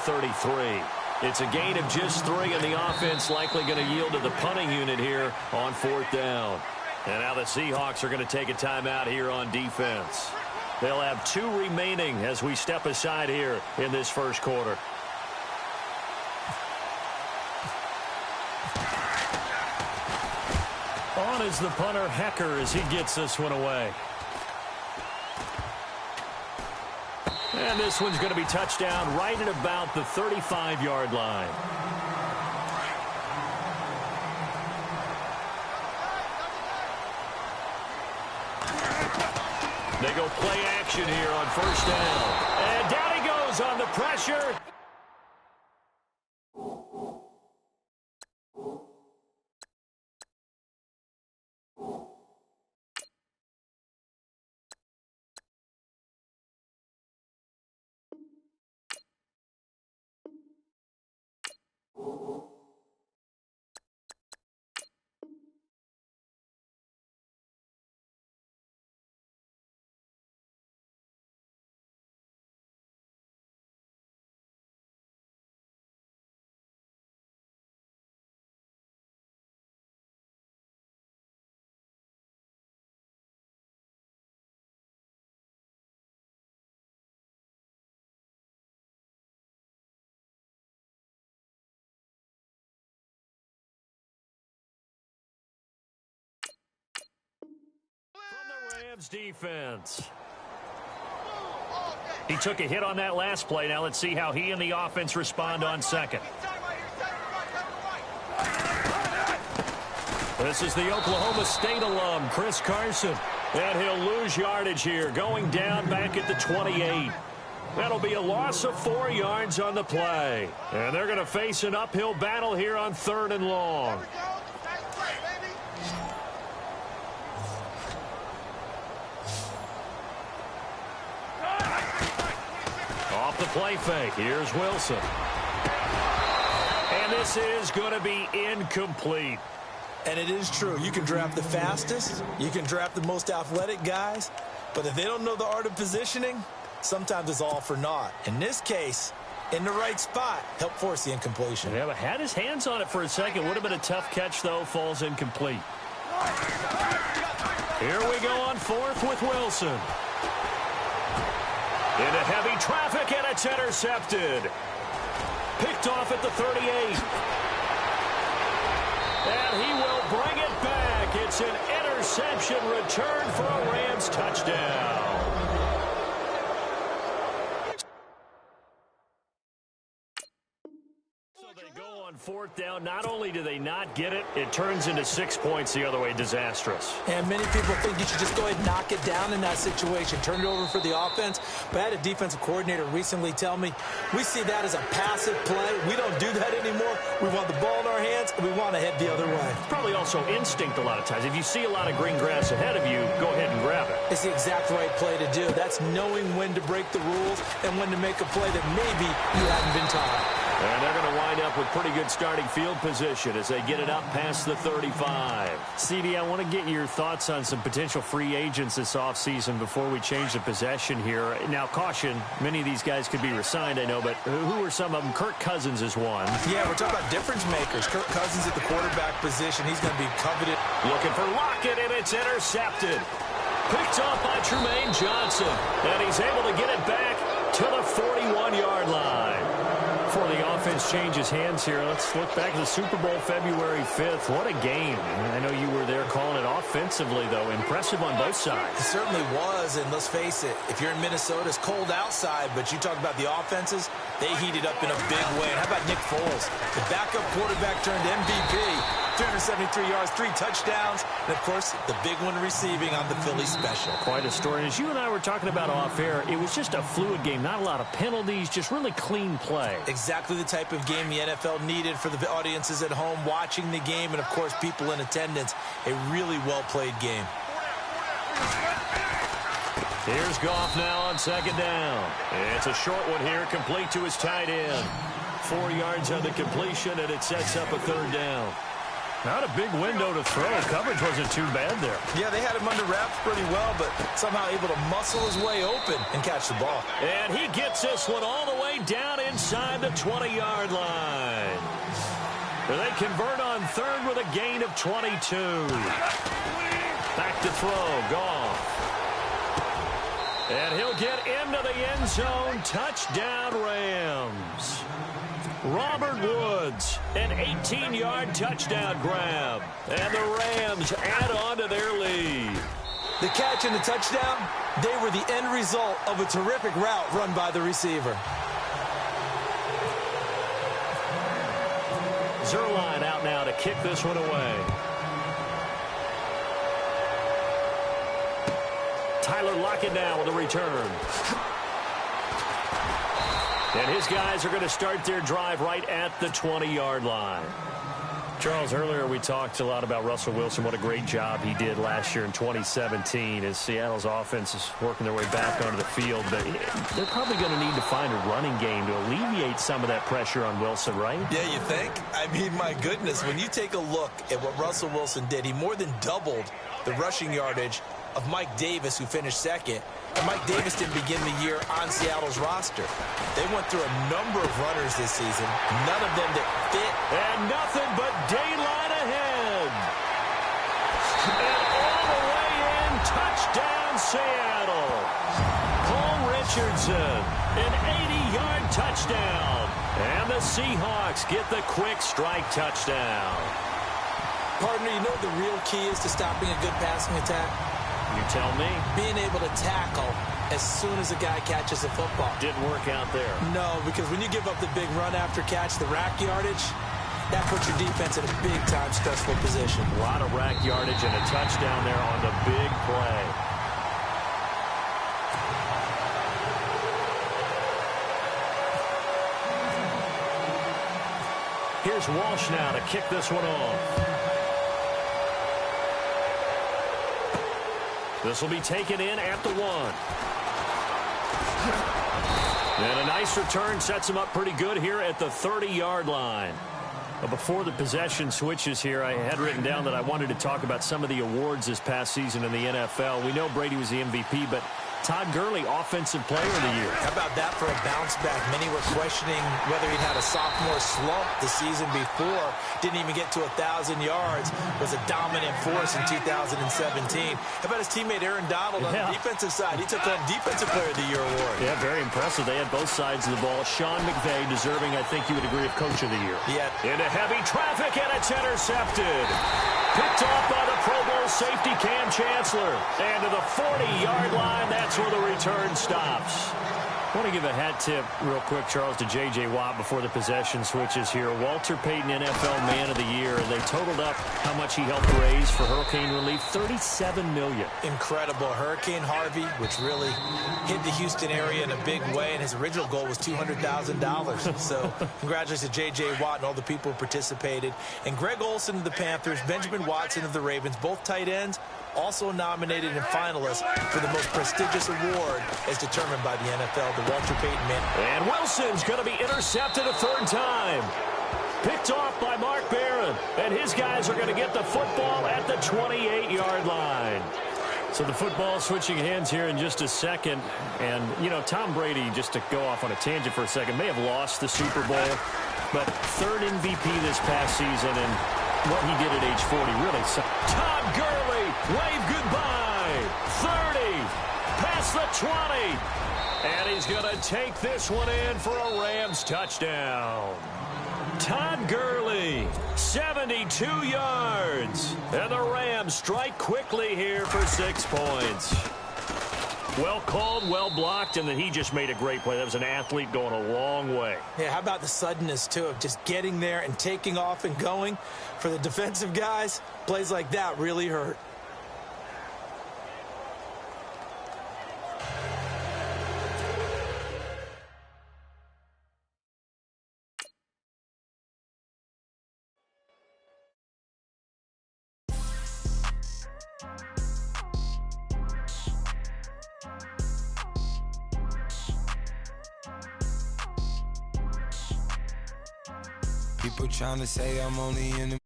33. It's a gain of just 3, and the offense likely going to yield to the punting unit here on 4th down. And now the Seahawks are going to take a timeout here on defense. They'll have 2 remaining as we step aside here in this first quarter. On is the punter, Hecker, as he gets this one away. And this one's going to be touchdown right at about the 35-yard line. They go play action here on 1st down. And down he goes on the pressure. Rams defense. He took a hit on that last play. Now let's see how he and the offense respond on 2nd. This is the Oklahoma State alum, Chris Carson. And he'll lose yardage here, going down back at the 28. That'll be a loss of 4 yards on the play. And they're going to face an uphill battle here on 3rd and long. Off the play fake, here's Wilson. And this is going to be incomplete. And it is true. You can draft the fastest. You can draft the most athletic guys. But if they don't know the art of positioning, sometimes it's all for naught. In this case, in the right spot, helped force the incompletion. Yeah, but had his hands on it for a second. Would have been a tough catch, though. Falls incomplete. Here we go on 4th with Wilson. Into heavy traffic, and it's intercepted. Picked off at the 38. And he will bring it back. It's an interception return for a Rams touchdown. So they go on 4th down. Not only do they not get it, it turns into 6 points the other way. Disastrous. And many people think you should just go ahead and knock it down in that situation. Turn it over for the offense. But I had a defensive coordinator recently tell me, we see that as a passive play. We don't do that anymore. We want the ball in our hands, and we want to head the other way. Probably also instinct a lot of times. If you see a lot of green grass ahead of you, go ahead and grab it. It's the exact right play to do. That's knowing when to break the rules and when to make a play that maybe you hadn't been taught. And they're going to wind up with pretty good starting field position as they get it up past the 35. CD, I want to get your thoughts on some potential free agents this offseason before we change the possession here. Now, caution, many of these guys could be re-signed, I know, but who are some of them? Kirk Cousins is one. Yeah, we're talking about difference makers. Kirk Cousins at the quarterback position. He's going to be coveted. Looking for Lockett, and it's intercepted. Picked off by Tremaine Johnson. And he's able to get it back to the 41-yard line. Before the offense changes hands here, let's look back at the Super Bowl February 5th. What a game. I know you were there calling it offensively, though. Impressive on both sides. It certainly was, and let's face it, if you're in Minnesota, it's cold outside, but you talk about the offenses, they heated up in a big way. And how about Nick Foles? The backup quarterback turned MVP. 373 yards, 3 touchdowns, and, of course, the big one receiving on the Philly special. Quite a story. And as you and I were talking about off air, it was just a fluid game. Not a lot of penalties, just really clean play. Exactly the type of game the NFL needed for the audiences at home watching the game and, of course, people in attendance. A really well-played game. Here's Goff now on 2nd down. It's a short one here, complete to his tight end. 4 yards on the completion, and it sets up a 3rd down. Not a big window to throw. Coverage wasn't too bad there. Yeah, they had him under wraps pretty well, but somehow able to muscle his way open and catch the ball. And he gets this one all the way down inside the 20-yard line. They convert on third with a gain of 22. Back to throw. Goff. And he'll get into the end zone. Touchdown, Rams. Robert Woods, an 18-yard touchdown grab. And the Rams add on to their lead. The catch and the touchdown, they were the end result of a terrific route run by the receiver. Zerline out now to kick this one away. Tyler Lockett now with the return. And his guys are going to start their drive right at the 20-yard line. Charles, earlier we talked a lot about Russell Wilson, what a great job he did last year in 2017 as Seattle's offense is working their way back onto the field. But they're probably going to need to find a running game to alleviate some of that pressure on Wilson, right? Yeah, you think? I mean, my goodness, when you take a look at what Russell Wilson did, he more than doubled the rushing yardage of Mike Davis, who finished second. And Mike Davis didn't begin the year on Seattle's roster. They went through a number of runners this season, none of them that fit. And nothing but daylight ahead. And all the way in, touchdown Seattle. Paul Richardson, an 80-yard touchdown. And the Seahawks get the quick strike touchdown. Partner, you know what the real key is to stopping a good passing attack? You tell me. Being able to tackle as soon as a guy catches a football. Didn't work out there. No, because when you give up the big run after catch, the rack yardage, that puts your defense in a big-time stressful position. A lot of rack yardage and a touchdown there on the big play. Here's Walsh now to kick this one off. This will be taken in at the 1. And a nice return sets him up pretty good here at the 30-yard line. But before the possession switches here, I had written down that I wanted to talk about some of the awards this past season in the NFL. We know Brady was the MVP, but Todd Gurley, Offensive Player of the Year. How about that for a bounce back? Many were questioning whether he'd had a sophomore slump the season before. Didn't even get to 1,000 yards. Was a dominant force in 2017. How about his teammate Aaron Donald on the defensive side? He took home Defensive Player of the Year award. Yeah, very impressive. They had both sides of the ball. Sean McVay deserving, I think you would agree, of Coach of the Year. Yeah. Into heavy traffic, and it's intercepted. Picked off by the Pro Bowl safety Cam Chancellor. And to the 40-yard line, that's where the return stops. I want to give a hat tip real quick, Charles, to J.J. Watt before the possession switches here. Walter Payton, NFL Man of the Year. They totaled up how much he helped raise for hurricane relief, $37 million. Incredible. Hurricane Harvey, which really hit the Houston area in a big way, and his original goal was $200,000. So congratulations to J.J. Watt and all the people who participated. And Greg Olsen of the Panthers, Benjamin Watson of the Ravens, both tight ends, also nominated and finalists for the most prestigious award as determined by the NFL, the Walter Payton Man. And Wilson's going to be intercepted a third time. Picked off by Mark Barron. And his guys are going to get the football at the 28-yard line. So the football switching hands here in just a second. And, you know, Tom Brady, just to go off on a tangent for a second, may have lost the Super Bowl. But third MVP this past season, and what he did at age 40 really. Todd Gurley, wave goodbye. 30, past the 20. And he's going to take this one in for a Rams touchdown. Todd Gurley, 72 yards. And the Rams strike quickly here for 6 points. Well called, well blocked, and then he just made a great play. That was an athlete going a long way. Yeah, how about the suddenness, too, of just getting there and taking off and going? For the defensive guys, plays like that really hurt. People trying to say I'm only in the